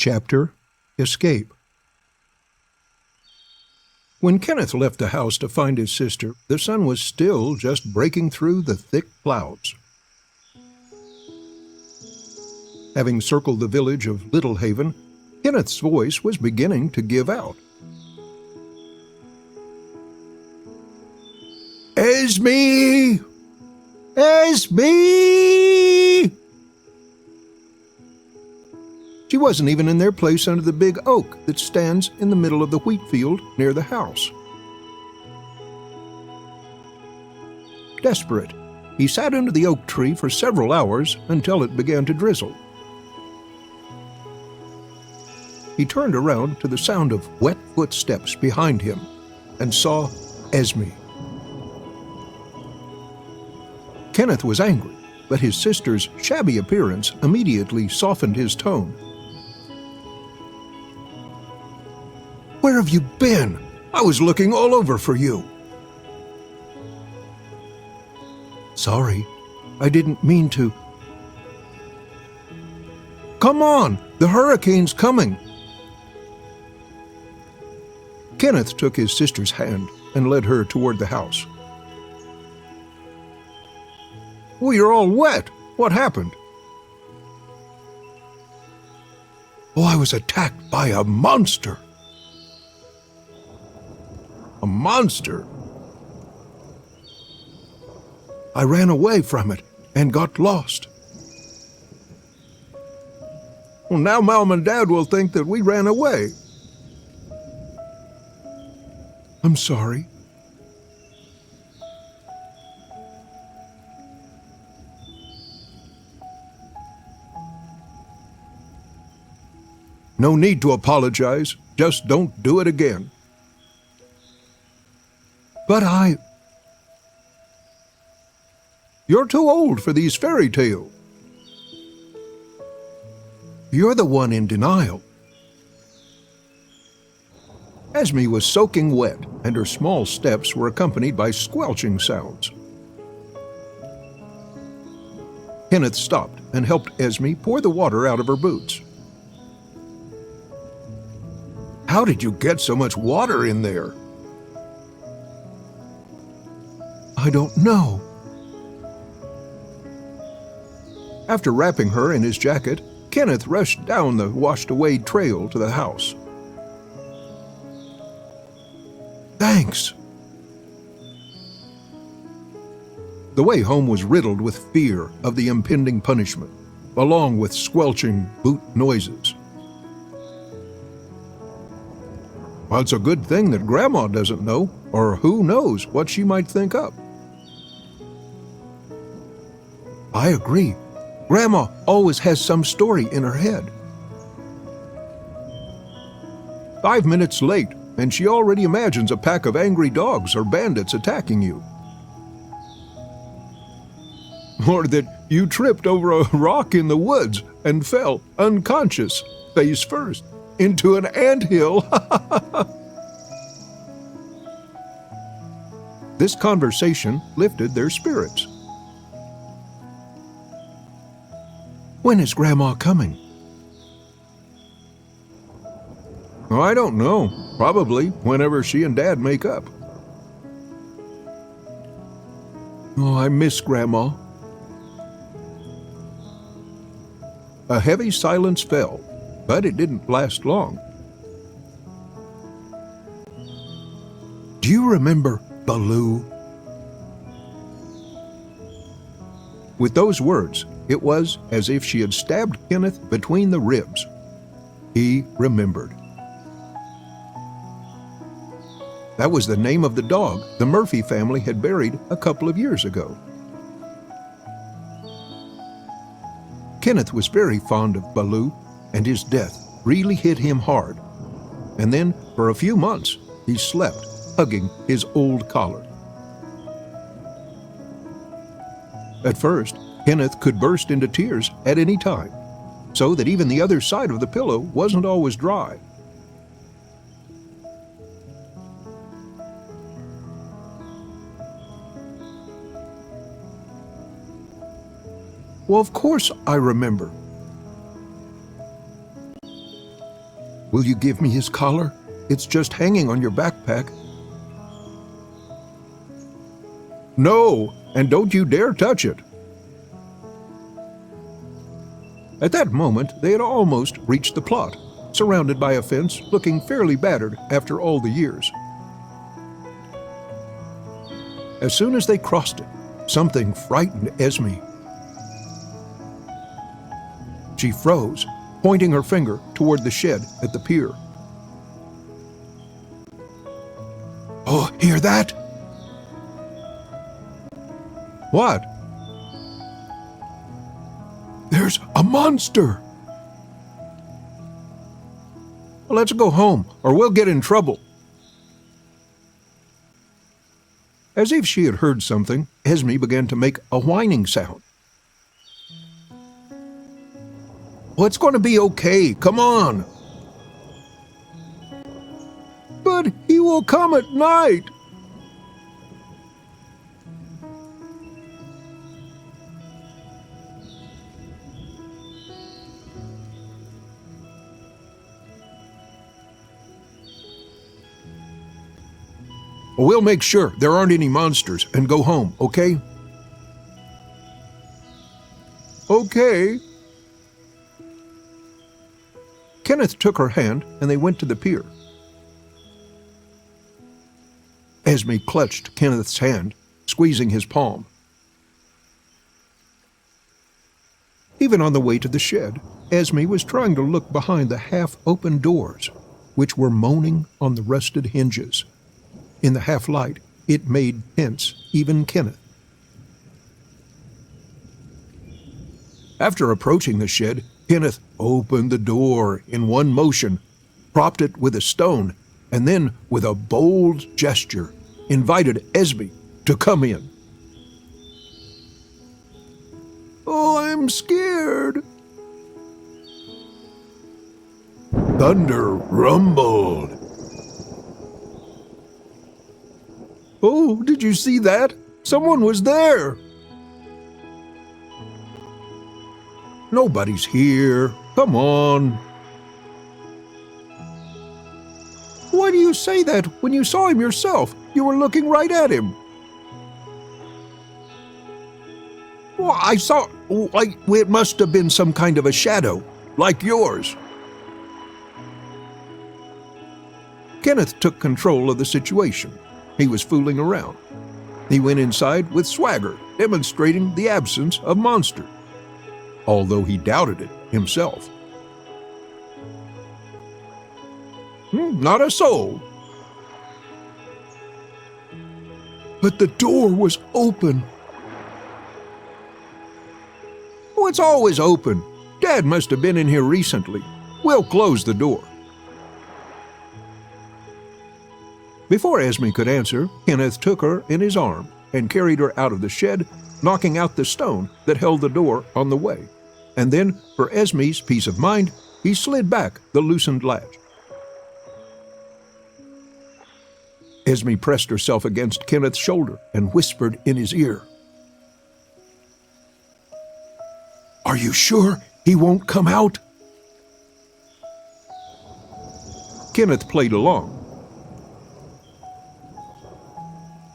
Chapter: Escape. When Kenneth left the house to find his sister, the sun was still just breaking through the thick clouds. Having circled the village of Little Haven, Kenneth's voice was beginning to give out. "Esme! Esme!" She wasn't even in their place under the big oak that stands in the middle of the wheat field near the house. Desperate, he sat under the oak tree for several hours until it began to drizzle. He turned around to the sound of wet footsteps behind him and saw Esme. Kenneth was angry, but his sister's shabby appearance immediately softened his tone. "Where have you been? I was looking all over for you." "Sorry, I didn't mean to." "Come on, the hurricane's coming." Kenneth took his sister's hand and led her toward the house. "Oh, you're all wet. What happened?" "Oh, I was attacked by a monster." "A monster?" "I ran away from it and got lost." "Well, now Mom and Dad will think that we ran away." "I'm sorry." "No need to apologize. Just don't do it again." "But You're too old for these fairy tales." "You're the one in denial." Esme was soaking wet, and her small steps were accompanied by squelching sounds. Kenneth stopped and helped Esme pour the water out of her boots. "How did you get so much water in there?" "I don't know." After wrapping her in his jacket, Kenneth rushed down the washed-away trail to the house. "Thanks." The way home was riddled with fear of the impending punishment, along with squelching boot noises. "Well, it's a good thing that Grandma doesn't know, or who knows what she might think up." "I agree. Grandma always has some story in her head." 5 minutes late, and she already imagines a pack of angry dogs or bandits attacking you. Or that you tripped over a rock in the woods and fell unconscious, face first, into an anthill. This conversation lifted their spirits. "When is Grandma coming?" "I don't know. Probably whenever she and Dad make up." "Oh, I miss Grandma." A heavy silence fell, but it didn't last long. "Do you remember Baloo?" With those words, it was as if she had stabbed Kenneth between the ribs. He remembered. That was the name of the dog the Murphy family had buried a couple of years ago. Kenneth was very fond of Baloo, and his death really hit him hard. And then, for a few months, he slept hugging his old collar. At first, Kenneth could burst into tears at any time, so that even the other side of the pillow wasn't always dry. "Well, of course I remember." Will you give me his collar? It's just hanging on your backpack. No, and don't you dare touch it. At that moment, they had almost reached the plot, surrounded by a fence, looking fairly battered after all the years. As soon as they crossed it, something frightened Esme. She froze, pointing her finger toward the shed at the pier. Oh, hear that? What? There's a monster! Let's go home, or we'll get in trouble. As if she had heard something, Esme began to make a whining sound. Oh, it's going to be okay. Come on. But he will come at night. We'll make sure there aren't any monsters and go home, okay? Okay. Kenneth took her hand and they went to the pier. Esme clutched Kenneth's hand, squeezing his palm. Even on the way to the shed, Esme was trying to look behind the half-open doors, which were moaning on the rusted hinges. In the half-light, it made tense even Kenneth. After approaching the shed, Kenneth opened the door in one motion, propped it with a stone, and then, with a bold gesture, invited Esme to come in. Oh, I'm scared. Thunder rumbled. Oh, did you see that? Someone was there. Nobody's here. Come on. Why do you say that when you saw him yourself? You were looking right at him. Well, I saw, like, it must have been some kind of a shadow, like yours. Kenneth took control of the situation. He was fooling around. He went inside with swagger, demonstrating the absence of monster, although he doubted it himself. Not a soul. But the door was open. Oh, it's always open. Dad must have been in here recently. We'll close the door. Before Esme could answer, Kenneth took her in his arm and carried her out of the shed, knocking out the stone that held the door on the way. And then, for Esme's peace of mind, he slid back the loosened latch. Esme pressed herself against Kenneth's shoulder and whispered in his ear. Are you sure he won't come out? Kenneth played along.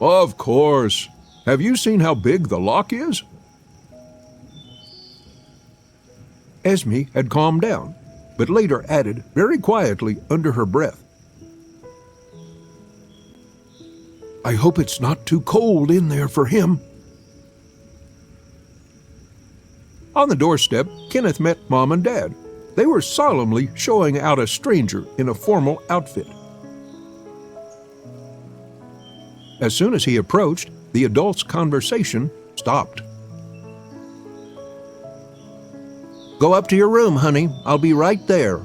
Of course. Have you seen how big the lock is? Esme had calmed down, but later added very quietly under her breath. I hope it's not too cold in there for him. On the doorstep, Kenneth met Mom and Dad. They were solemnly showing out a stranger in a formal outfit. As soon as he approached, the adults' conversation stopped. Go up to your room, honey. I'll be right there.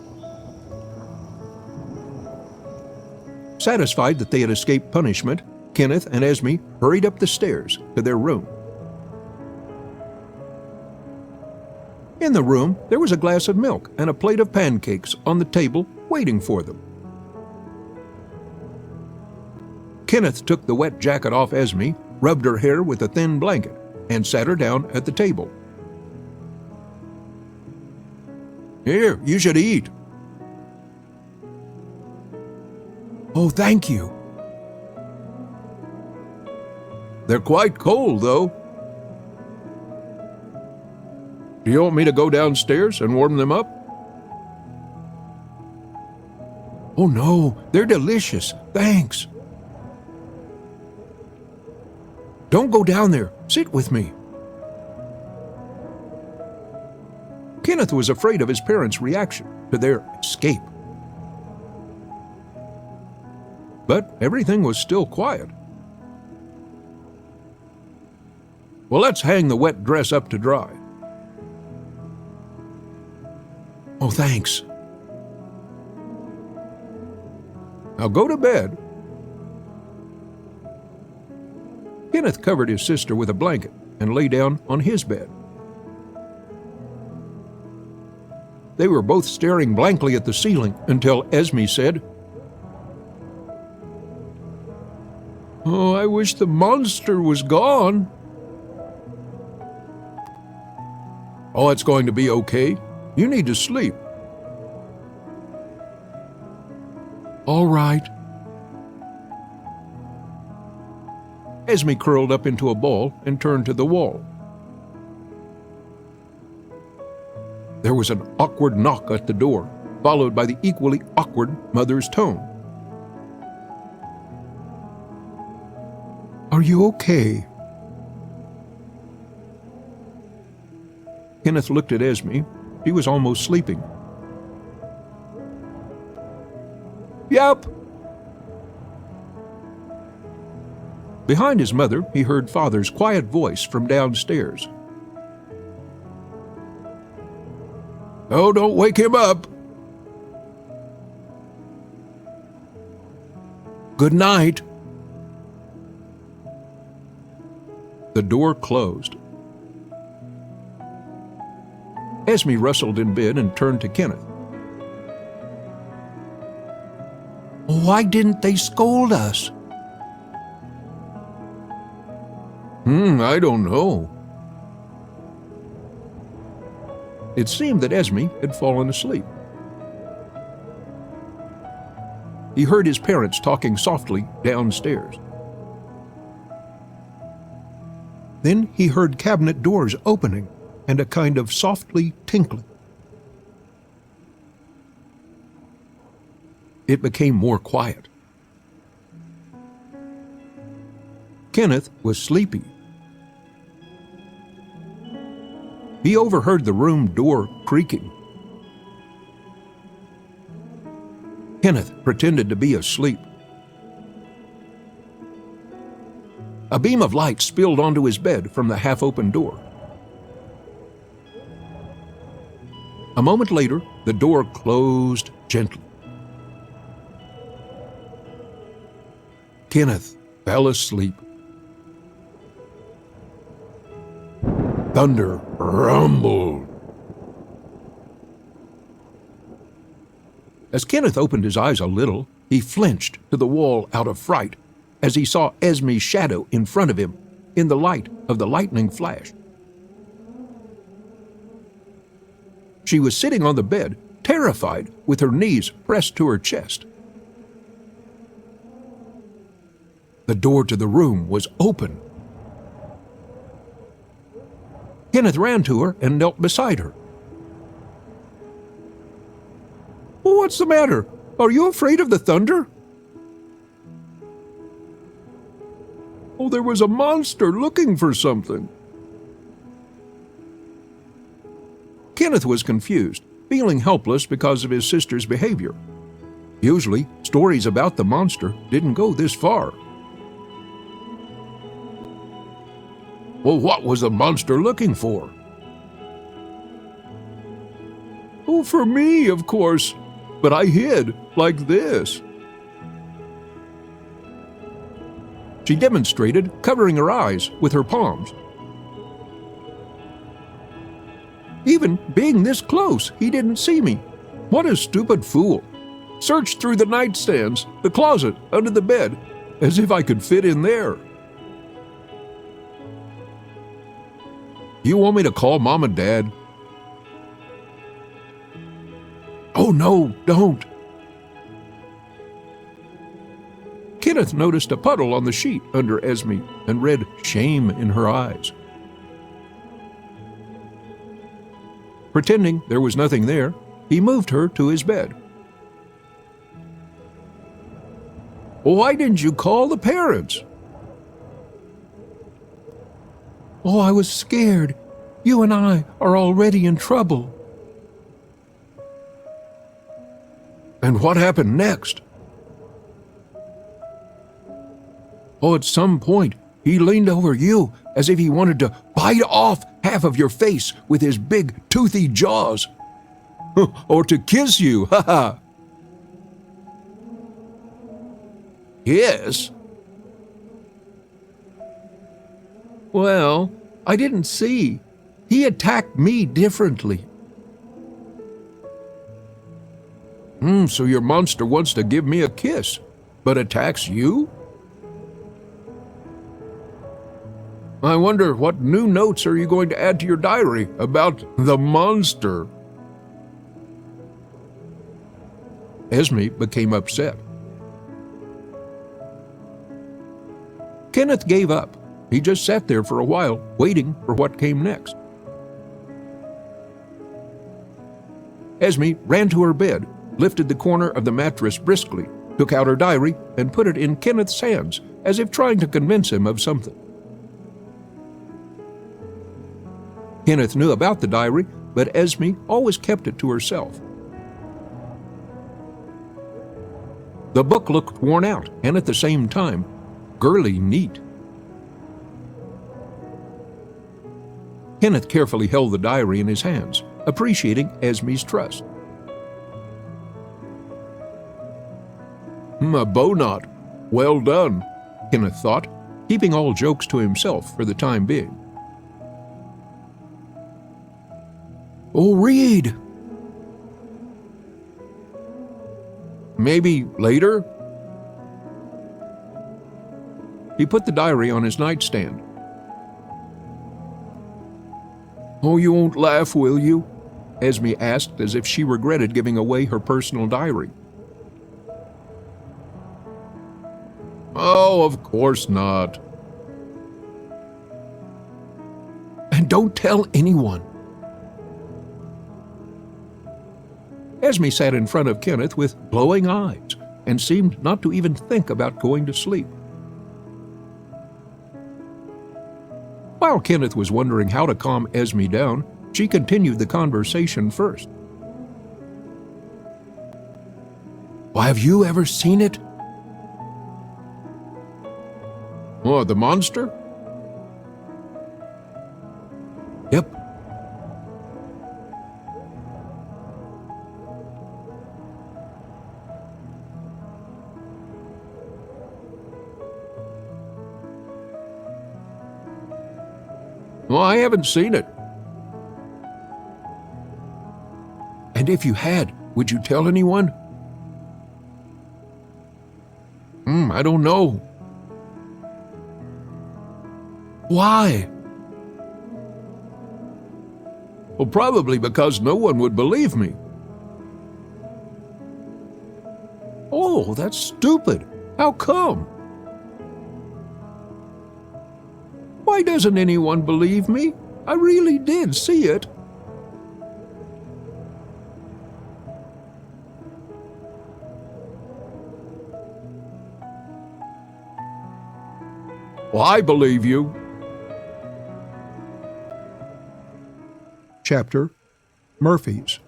Satisfied that they had escaped punishment, Kenneth and Esme hurried up the stairs to their room. In the room, there was a glass of milk and a plate of pancakes on the table waiting for them. Kenneth took the wet jacket off Esme, rubbed her hair with a thin blanket, and sat her down at the table. Here, you should eat. Oh, thank you. They're quite cold, though. Do you want me to go downstairs and warm them up? Oh, no, they're delicious. Thanks. Don't go down there. Sit with me. Kenneth was afraid of his parents' reaction to their escape. But everything was still quiet. Well, let's hang the wet dress up to dry. Oh, thanks. Now go to bed. Kenneth covered his sister with a blanket and lay down on his bed. They were both staring blankly at the ceiling until Esme said, "Oh, I wish the monster was gone." "Oh, it's going to be okay. You need to sleep." "All right." Esme curled up into a ball and turned to the wall. There was an awkward knock at the door, followed by the equally awkward mother's tone. "Are you okay?" Kenneth looked at Esme. She was almost sleeping. "Yep." Behind his mother, he heard Father's quiet voice from downstairs. "Oh, don't wake him up." "Good night." The door closed. Esme rustled in bed and turned to Kenneth. "Why didn't they scold us?" I don't know." It seemed that Esme had fallen asleep. He heard his parents talking softly downstairs. Then he heard cabinet doors opening and a kind of softly tinkling. It became more quiet. Kenneth was sleepy. He overheard the room door creaking. Kenneth pretended to be asleep. A beam of light spilled onto his bed from the half-open door. A moment later, the door closed gently. Kenneth fell asleep. Thunder rumbled. As Kenneth opened his eyes a little, he flinched to the wall out of fright as he saw Esme's shadow in front of him in the light of the lightning flash. She was sitting on the bed, terrified, with her knees pressed to her chest. The door to the room was open. Kenneth ran to her and knelt beside her. "What's the matter? Are you afraid of the thunder?" "Oh, there was a monster looking for something." Kenneth was confused, feeling helpless because of his sister's behavior. Usually, stories about the monster didn't go this far. "Well, what was the monster looking for?" "Oh, for me, of course, but I hid like this." She demonstrated, covering her eyes with her palms. "Even being this close, he didn't see me. What a stupid fool. Searched through the nightstands, the closet, under the bed, as if I could fit in there." "You want me to call Mom and Dad?" "Oh, no, don't." Kenneth noticed a puddle on the sheet under Esme and read shame in her eyes. Pretending there was nothing there, he moved her to his bed. "Why didn't you call the parents?" "Oh, I was scared. You and I are already in trouble." "And what happened next?" "Oh, at some point, he leaned over you as if he wanted to bite off half of your face with his big, toothy jaws. Or to kiss you, ha ha." "Yes?" "Well, I didn't see. He attacked me differently." So your monster wants to give me a kiss, but attacks you?" "I wonder what new notes are you going to add to your diary about the monster?" Esme became upset. Kenneth gave up. He just sat there for a while, waiting for what came next. Esme ran to her bed, lifted the corner of the mattress briskly, took out her diary, and put it in Kenneth's hands, as if trying to convince him of something. Kenneth knew about the diary, but Esme always kept it to herself. The book looked worn out, and at the same time, girly neat. Kenneth carefully held the diary in his hands, appreciating Esme's trust. "A bow knot. Well done," Kenneth thought, keeping all jokes to himself for the time being. "Oh, read." "Maybe later?" He put the diary on his nightstand. "Oh, you won't laugh, will you?" Esme asked, as if she regretted giving away her personal diary. "Oh, of course not." "And don't tell anyone." Esme sat in front of Kenneth with glowing eyes and seemed not to even think about going to sleep. While Kenneth was wondering how to calm Esme down, she continued the conversation first. "Why, have you ever seen it?" "Oh, the monster?" "Yep." "Well, I haven't seen it." "And if you had, would you tell anyone?" I don't know." "Why?" "Well, probably because no one would believe me." "Oh, that's stupid. How come?" "Why doesn't anyone believe me? I really did see it." "Well, I believe you." Chapter: Murphy's.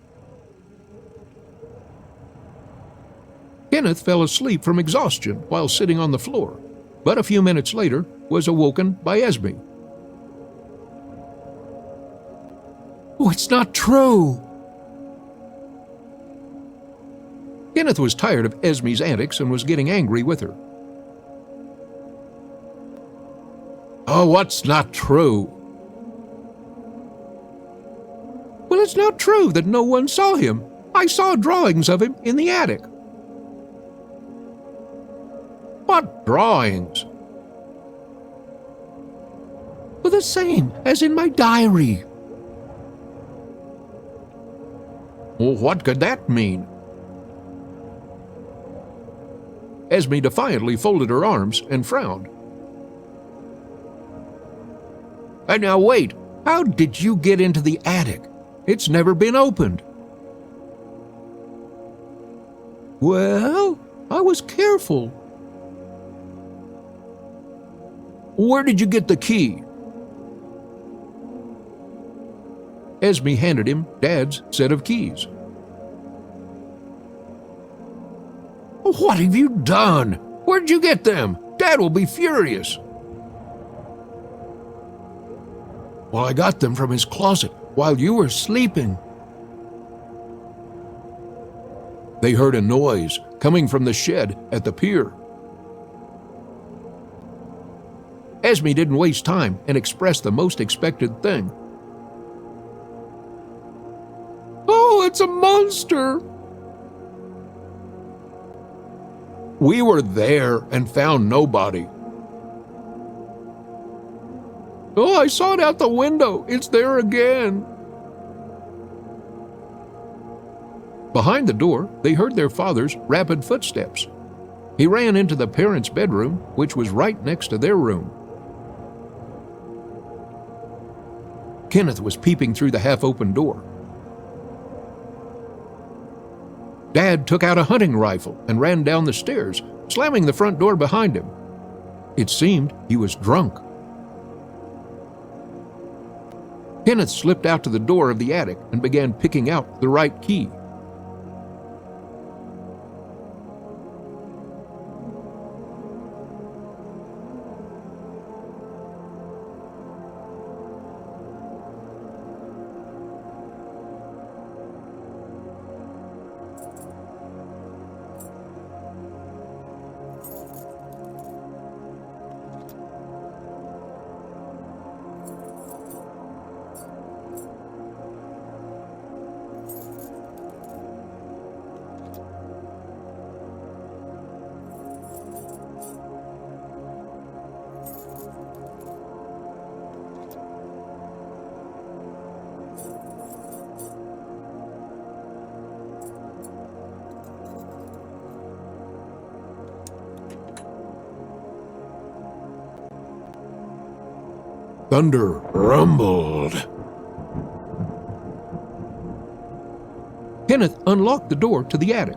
Kenneth fell asleep from exhaustion while sitting on the floor, but a few minutes later was awoken by Esme. "Oh, it's not true!" Kenneth was tired of Esme's antics and was getting angry with her. "Oh, what's not true?" "Well, it's not true that no one saw him. I saw drawings of him in the attic." "What drawings?" "Well, the same as in my diary." "Well, what could that mean?" Esme defiantly folded her arms and frowned. "And now wait, how did you get into the attic? It's never been opened." "Well, I was careful." "Where did you get the key?" Esme handed him Dad's set of keys. "What have you done? Where'd you get them? Dad will be furious." "Well, I got them from his closet while you were sleeping." They heard a noise coming from the shed at the pier. Esme didn't waste time and expressed the most expected thing. "Oh, it's a monster!" "We were there and found nobody." "Oh, I saw it out the window. It's there again." Behind the door, they heard their father's rapid footsteps. He ran into the parents' bedroom, which was right next to their room. Kenneth was peeping through the half-open door. Dad took out a hunting rifle and ran down the stairs, slamming the front door behind him. It seemed he was drunk. Kenneth slipped out to the door of the attic and began picking out the right key. Thunder rumbled. Kenneth unlocked the door to the attic.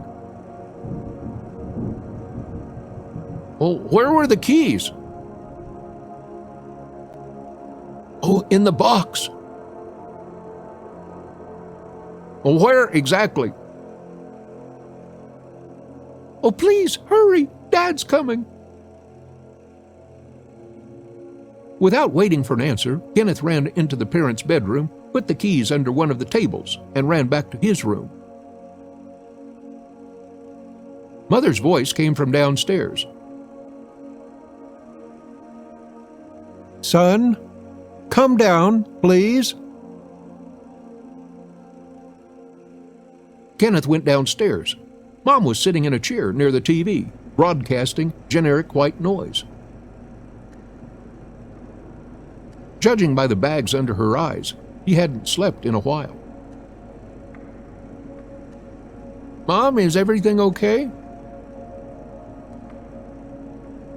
"Oh, where were the keys?" "Oh, in the box." "Oh, where exactly?" "Oh, please, hurry! Dad's coming!" Without waiting for an answer, Kenneth ran into the parents' bedroom, put the keys under one of the tables, and ran back to his room. Mother's voice came from downstairs. "Son, come down, please." Kenneth went downstairs. Mom was sitting in a chair near the TV, broadcasting generic white noise. Judging by the bags under her eyes, he hadn't slept in a while. "Mom, is everything okay?"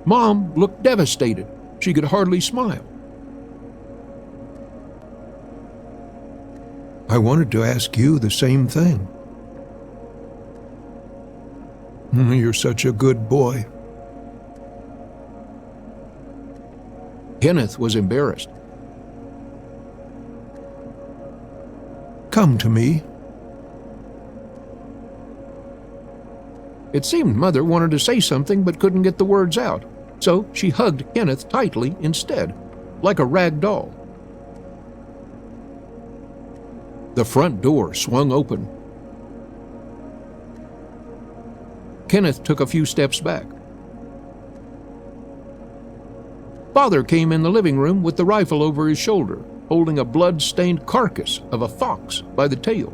Mom looked devastated. She could hardly smile. "I wanted to ask you the same thing." "You're such a good boy." Kenneth was embarrassed. "Come to me." It seemed Mother wanted to say something but couldn't get the words out, so she hugged Kenneth tightly instead, like a rag doll. The front door swung open. Kenneth took a few steps back. Father came in the living room with the rifle over his shoulder, holding a blood-stained carcass of a fox by the tail.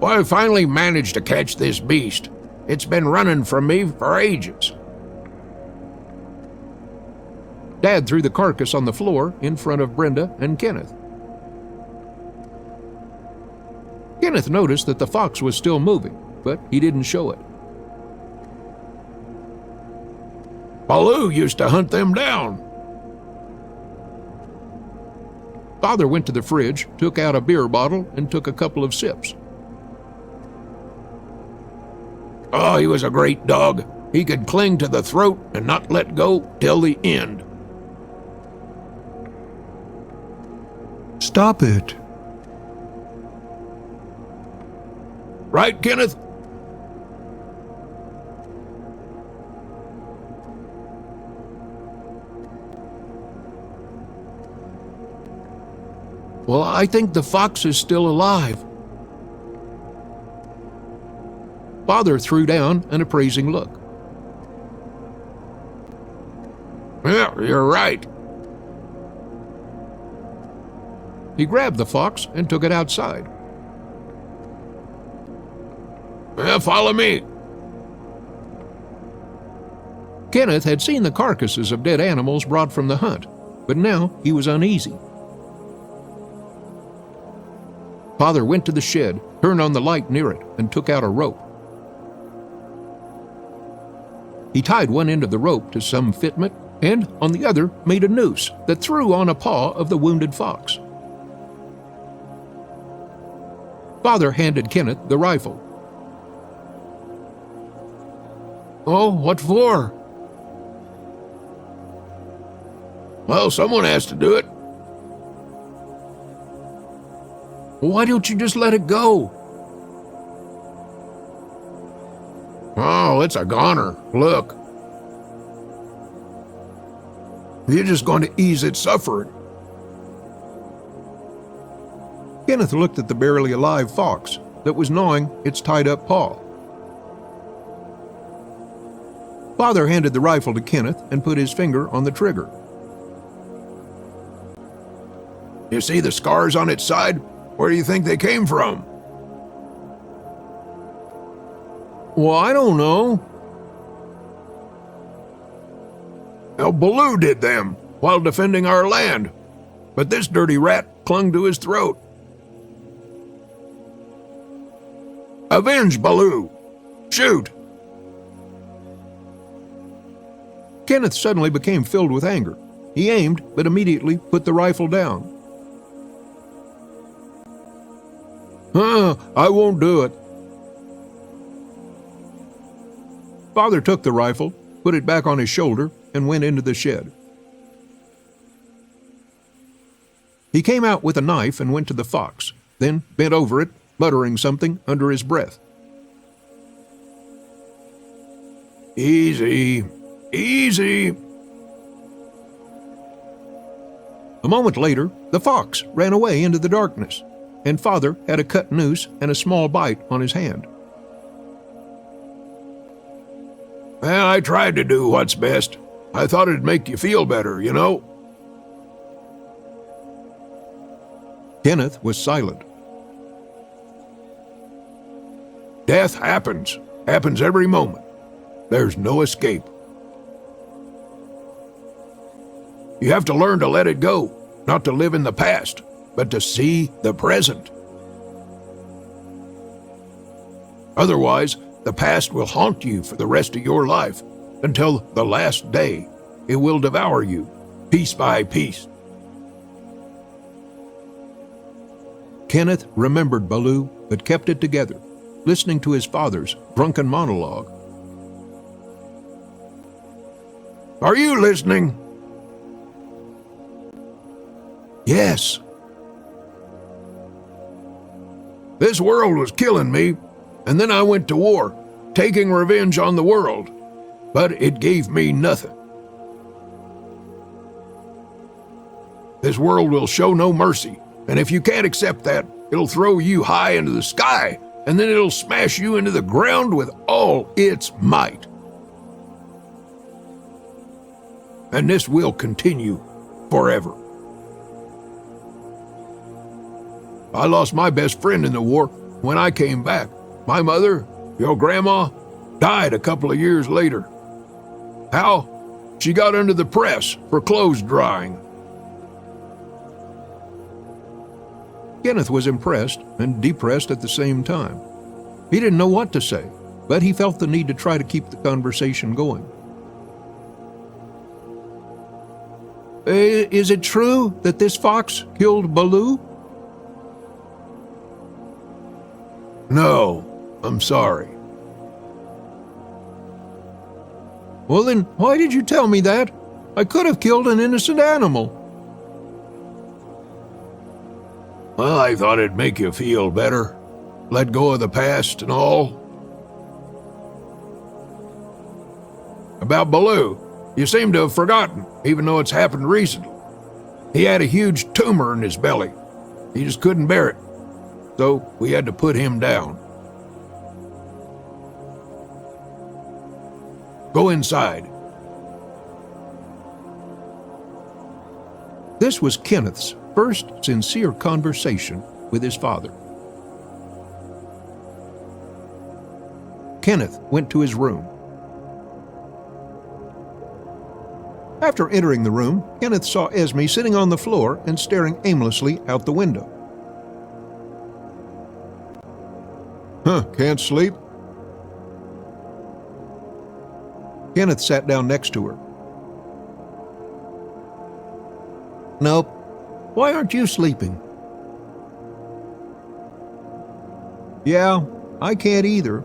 "Well, I finally managed to catch this beast. It's been running from me for ages." Dad threw the carcass on the floor in front of Brenda and Kenneth. Kenneth noticed that the fox was still moving, but he didn't show it. Baloo used to hunt them down. Father went to the fridge, took out a beer bottle, and took a couple of sips. Oh, he was a great dog. He could cling to the throat and not let go till the end. Stop it. Right, Kenneth? Well, I think the fox is still alive. Father threw down an appraising look. Yeah, you're right. He grabbed the fox and took it outside. Follow me. Kenneth had seen the carcasses of dead animals brought from the hunt, but now he was uneasy. Father went to the shed, turned on the light near it, and took out a rope. He tied one end of the rope to some fitment, and on the other made a noose that threw on a paw of the wounded fox. Father handed Kenneth the rifle. Oh, what for? Well, someone has to do it. Why don't you just let it go? Oh, it's a goner. Look. You're just going to ease its suffering. Kenneth looked at the barely alive fox that was gnawing its tied-up paw. Father handed the rifle to Kenneth and put his finger on the trigger. You see the scars on its side? Where do you think they came from? Well, I don't know. Now, Baloo did them while defending our land, but this dirty rat clung to his throat. Avenge Baloo! Shoot! Kenneth suddenly became filled with anger. He aimed, but immediately put the rifle down. I won't do it. Father took the rifle, put it back on his shoulder, and went into the shed. He came out with a knife and went to the fox, then bent over it, muttering something under his breath. Easy, easy. A moment later, the fox ran away into the darkness, and Father had a cut noose and a small bite on his hand. Well, I tried to do what's best. I thought it'd make you feel better, you know? Kenneth was silent. Death happens every moment. There's no escape. You have to learn to let it go, not to live in the past, but to see the present. Otherwise, the past will haunt you for the rest of your life, until the last day. It will devour you, piece by piece. Kenneth remembered Baloo, but kept it together, listening to his father's drunken monologue. Are you listening? Yes. This world was killing me, and then I went to war, taking revenge on the world, but it gave me nothing. This world will show no mercy, and if you can't accept that, it'll throw you high into the sky, and then it'll smash you into the ground with all its might. And this will continue forever. I lost my best friend in the war when I came back. My mother, your grandma, died a couple of years later. How? She got under the press for clothes drying. Kenneth was impressed and depressed at the same time. He didn't know what to say, but he felt the need to try to keep the conversation going. Is it true that this fox killed Baloo? No, I'm sorry. Well then, why did you tell me that? I could have killed an innocent animal. Well, I thought it'd make you feel better. Let go of the past and all. About Baloo, you seem to have forgotten, even though it's happened recently. He had a huge tumor in his belly. He just couldn't bear it. So we had to put him down. Go inside. This was Kenneth's first sincere conversation with his father. Kenneth went to his room. After entering the room, Kenneth saw Esme sitting on the floor and staring aimlessly out the window. Can't sleep? Kenneth sat down next to her. Nope. Why aren't you sleeping? Yeah, I can't either.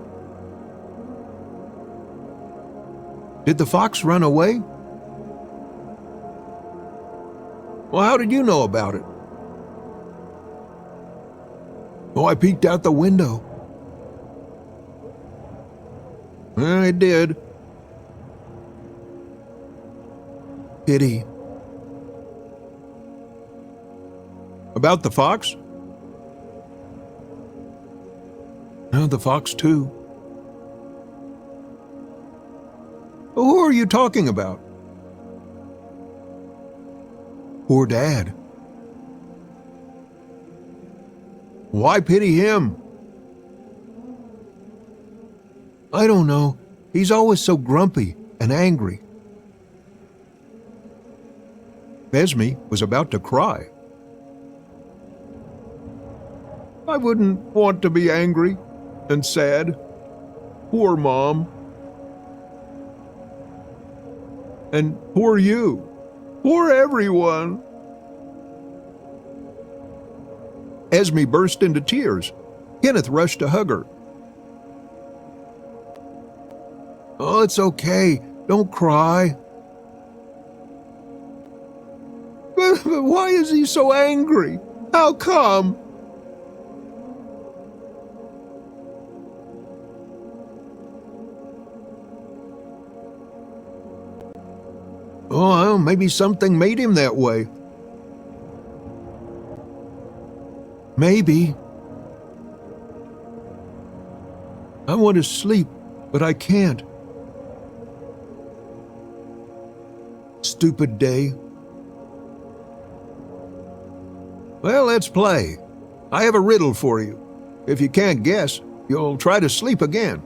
Did the fox run away? Well, how did you know about it? Oh, I peeked out the window. I did. Pity. About the fox? The fox too. Who are you talking about? Poor Dad. Why pity him? I don't know. He's always so grumpy and angry. Esme was about to cry. I wouldn't want to be angry and sad. Poor Mom. And poor you. Poor everyone. Esme burst into tears. Kenneth rushed to hug her. Oh, it's okay. Don't cry. But why is he so angry? How come? Oh, well, maybe something made him that way. Maybe. I want to sleep, but I can't. Stupid day. Well, let's play. I have a riddle for you. If you can't guess, you'll try to sleep again.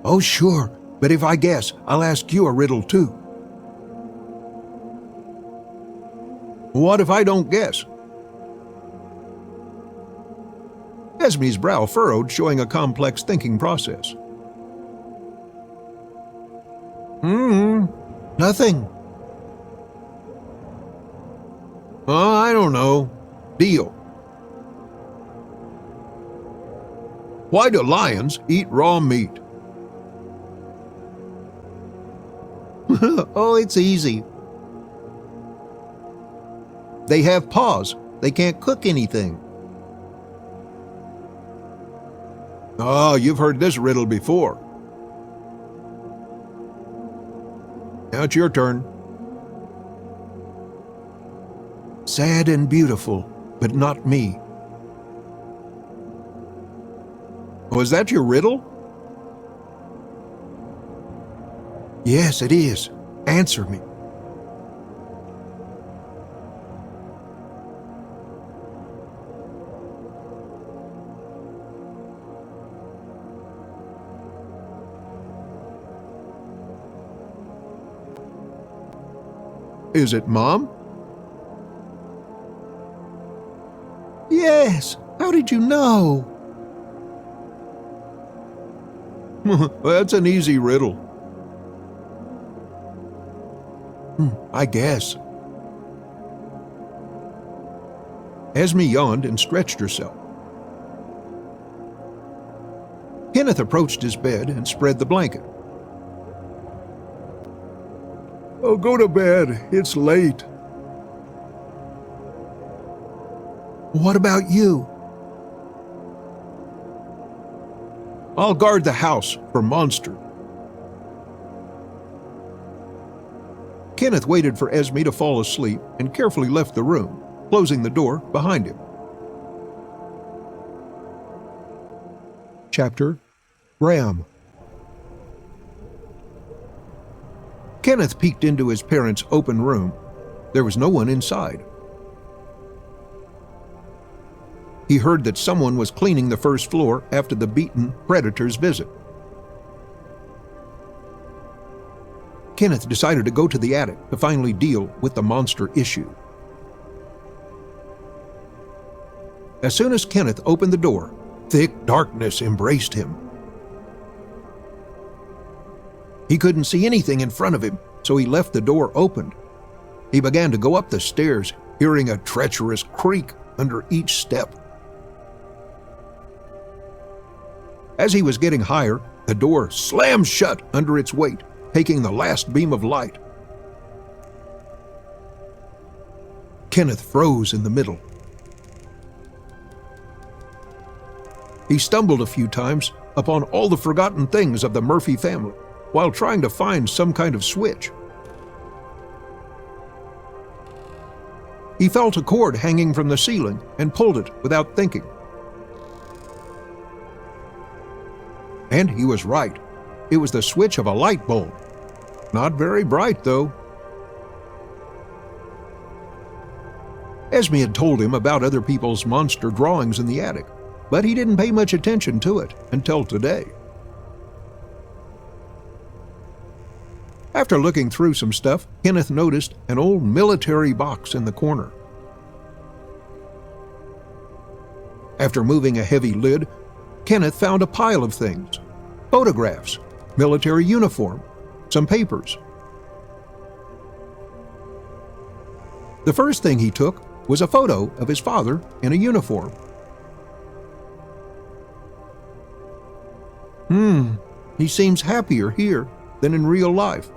Oh, sure. But if I guess, I'll ask you a riddle too. What if I don't guess? Esme's brow furrowed, showing a complex thinking process. Nothing. Oh, I don't know. Deal. Why do lions eat raw meat? Oh, it's easy. They have paws. They can't cook anything. Oh, you've heard this riddle before. Now it's your turn. Sad and beautiful, but not me. Oh, is that your riddle? Yes, it is. Answer me. Is it Mom? Yes. How did you know? That's an easy riddle. I guess. Esme yawned and stretched herself. Kenneth approached his bed and spread the blanket. "Oh, go to bed. It's late." "What about you?" "I'll guard the house for Monster." Kenneth waited for Esme to fall asleep and carefully left the room, closing the door behind him. Chapter Graham. Kenneth peeked into his parents' open room. There was no one inside. He heard that someone was cleaning the first floor after the beaten predator's visit. Kenneth decided to go to the attic to finally deal with the monster issue. As soon as Kenneth opened the door, thick darkness embraced him. He couldn't see anything in front of him, so he left the door opened. He began to go up the stairs, hearing a treacherous creak under each step. As he was getting higher, the door slammed shut under its weight, taking the last beam of light. Kenneth froze in the middle. He stumbled a few times upon all the forgotten things of the Murphy family while trying to find some kind of switch. He felt a cord hanging from the ceiling and pulled it without thinking. And he was right. It was the switch of a light bulb. Not very bright, though. Esme had told him about other people's monster drawings in the attic, but he didn't pay much attention to it until today. After looking through some stuff, Kenneth noticed an old military box in the corner. After moving a heavy lid, Kenneth found a pile of things: photographs, military uniform, some papers. The first thing he took was a photo of his father in a uniform. He seems happier here than in real life.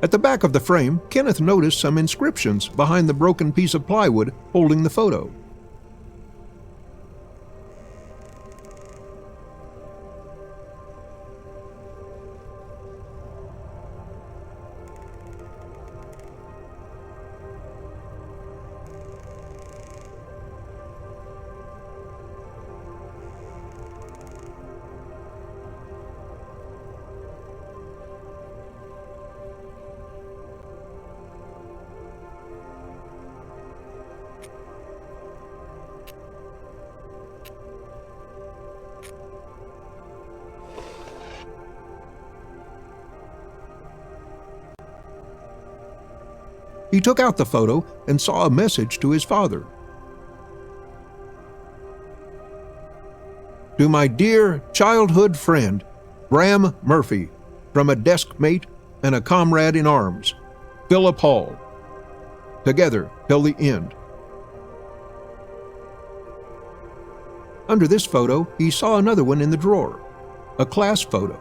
At the back of the frame, Kenneth noticed some inscriptions behind the broken piece of plywood holding the photo. He took out the photo and saw a message to his father. To my dear childhood friend, Graham Murphy, from a desk mate and a comrade in arms, Philip Hall. Together till the end. Under this photo, he saw another one in the drawer, a class photo.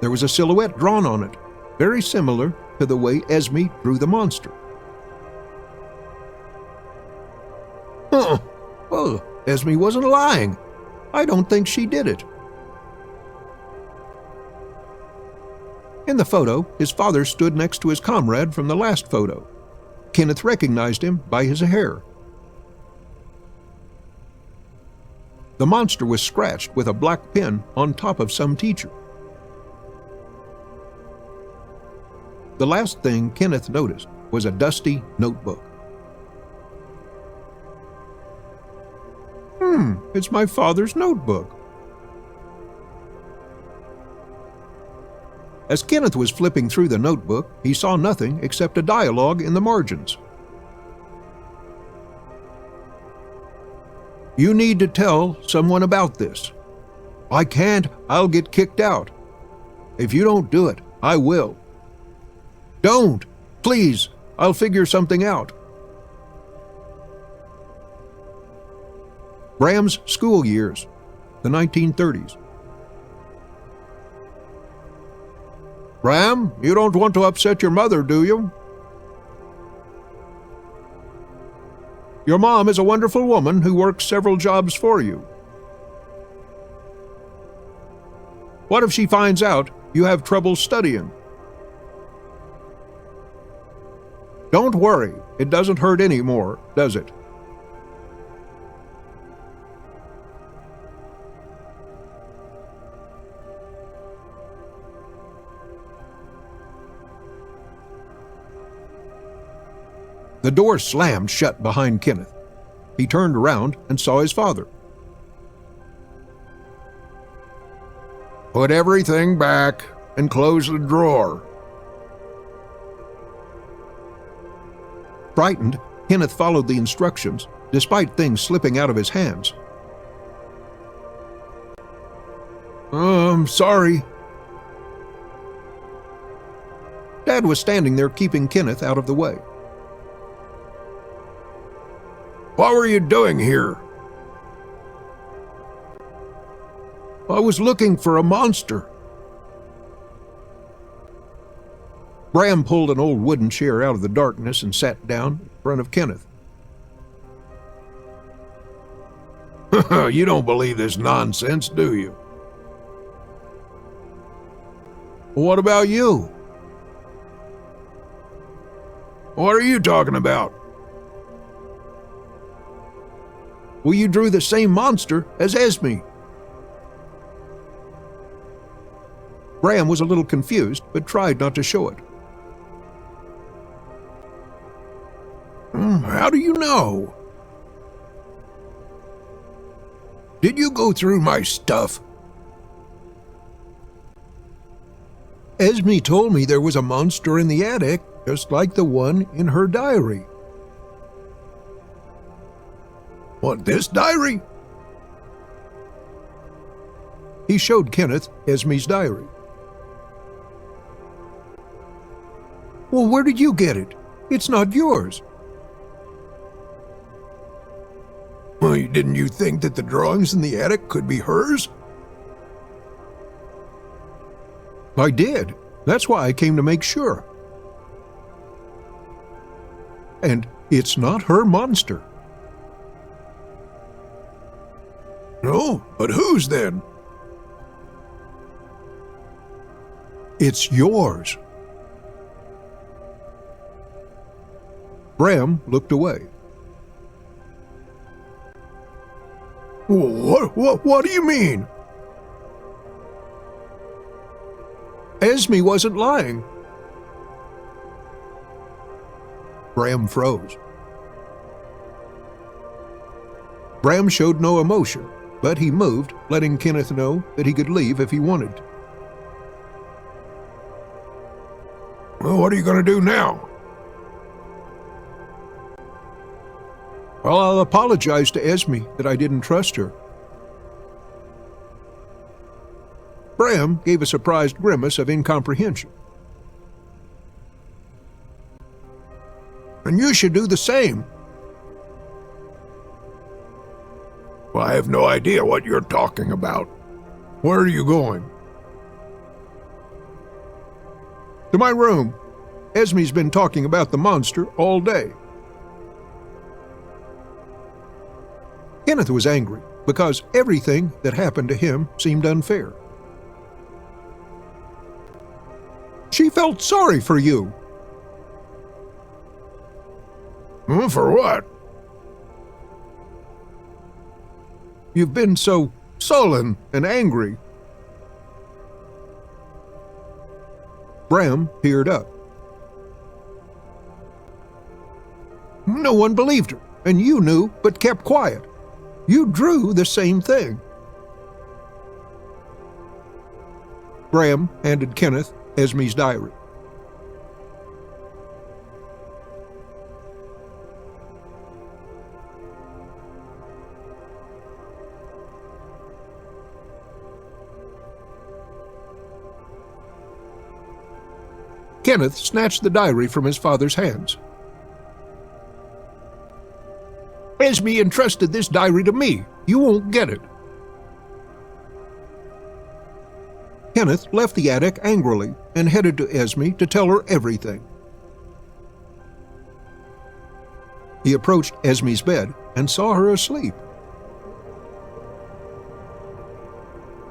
There was a silhouette drawn on it, very similar to the way Esme drew the monster. Well, Esme wasn't lying. I don't think she did it. In the photo, his father stood next to his comrade from the last photo. Kenneth recognized him by his hair. The monster was scratched with a black pen on top of some teacher. The last thing Kenneth noticed was a dusty notebook. It's my father's notebook. As Kenneth was flipping through the notebook, he saw nothing except a dialogue in the margins. You need to tell someone about this. I can't. I'll get kicked out. If you don't do it, I will. Don't! Please! I'll figure something out. Bram's school years, the 1930s. Bram, you don't want to upset your mother, do you? Your mom is a wonderful woman who works several jobs for you. What if she finds out you have trouble studying? Don't worry, it doesn't hurt anymore, does it? The door slammed shut behind Kenneth. He turned around and saw his father. Put everything back and close the drawer. Frightened, Kenneth followed the instructions, despite things slipping out of his hands. I'm sorry. Dad was standing there keeping Kenneth out of the way. What were you doing here? I was looking for a monster. Bram pulled an old wooden chair out of the darkness and sat down in front of Kenneth. You don't believe this nonsense, do you? What about you? What are you talking about? Well, you drew the same monster as Esme. Bram was a little confused, but tried not to show it. How do you know? Did you go through my stuff? Esme told me there was a monster in the attic, just like the one in her diary. What, this diary? He showed Kenneth Esme's diary. Well, where did you get it? It's not yours. Well, didn't you think that the drawings in the attic could be hers? I did. That's why I came to make sure. And it's not her monster. No, but whose then? It's yours. Bram looked away. What do you mean? Esme wasn't lying. Bram froze. Bram showed no emotion, but he moved, letting Kenneth know that he could leave if he wanted. Well, what are you going to do now? Well, I'll apologize to Esme that I didn't trust her. Bram gave a surprised grimace of incomprehension. And you should do the same. Well, I have no idea what you're talking about. Where are you going? To my room. Esme's been talking about the monster all day. Kenneth was angry because everything that happened to him seemed unfair. She felt sorry for you. For what? You've been so sullen and angry. Bram peered up. No one believed her, and you knew but kept quiet. You drew the same thing. Bram handed Kenneth Esme's diary. Kenneth snatched the diary from his father's hands. Esme entrusted this diary to me. You won't get it. Kenneth left the attic angrily and headed to Esme to tell her everything. He approached Esme's bed and saw her asleep.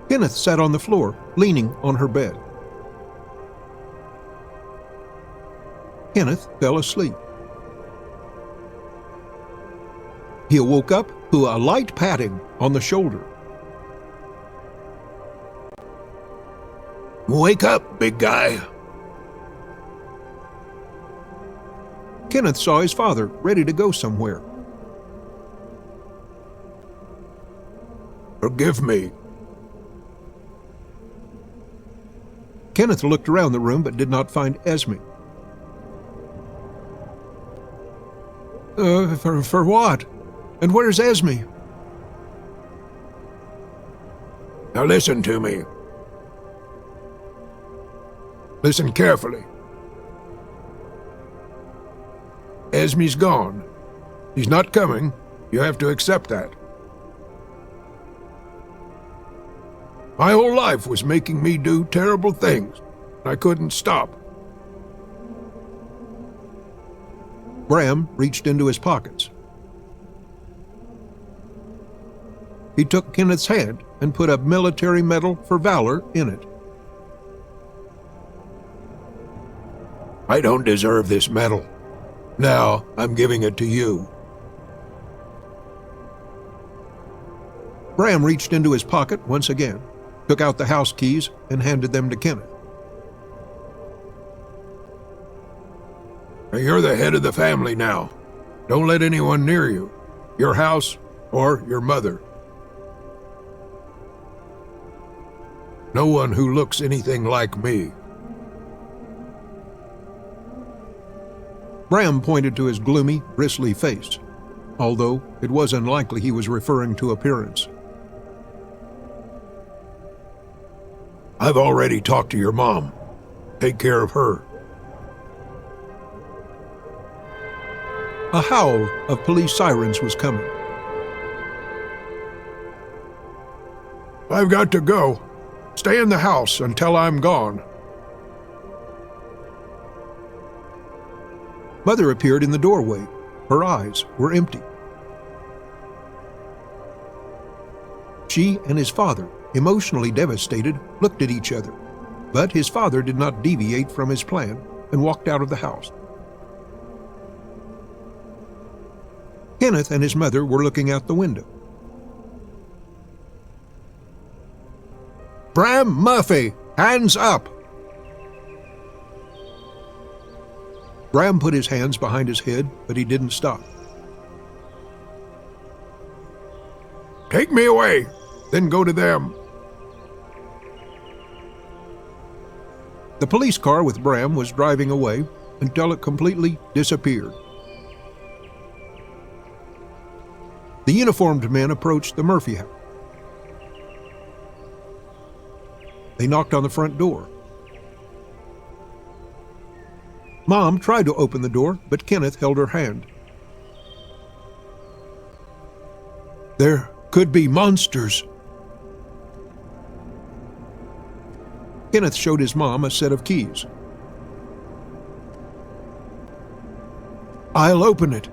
Kenneth sat on the floor, leaning on her bed. Kenneth fell asleep. He woke up to a light patting on the shoulder. Wake up, big guy. Kenneth saw his father ready to go somewhere. Forgive me. Kenneth looked around the room but did not find Esme. For what? And where's Esme? Now listen to me. Listen carefully. Esme's gone. He's not coming. You have to accept that. My whole life was making me do terrible things. I couldn't stop. Bram reached into his pockets. He took Kenneth's hand and put a military medal for valor in it. I don't deserve this medal. Now I'm giving it to you. Bram reached into his pocket once again, took out the house keys, and handed them to Kenneth. Now, you're the head of the family now. Don't let anyone near you, your house, or your mother. No one who looks anything like me. Bram pointed to his gloomy, bristly face, although it was unlikely he was referring to appearance. I've already talked to your mom. Take care of her. A howl of police sirens was coming. I've got to go. Stay in the house until I'm gone. Mother appeared in the doorway. Her eyes were empty. She and his father, emotionally devastated, looked at each other, but his father did not deviate from his plan and walked out of the house. Kenneth and his mother were looking out the window. Bram Murphy, hands up! Bram put his hands behind his head, but he didn't stop. Take me away, then go to them. The police car with Bram was driving away until it completely disappeared. The uniformed men approached the Murphy house. They knocked on the front door. Mom tried to open the door, but Kenneth held her hand. There could be monsters. Kenneth showed his mom a set of keys. I'll open it.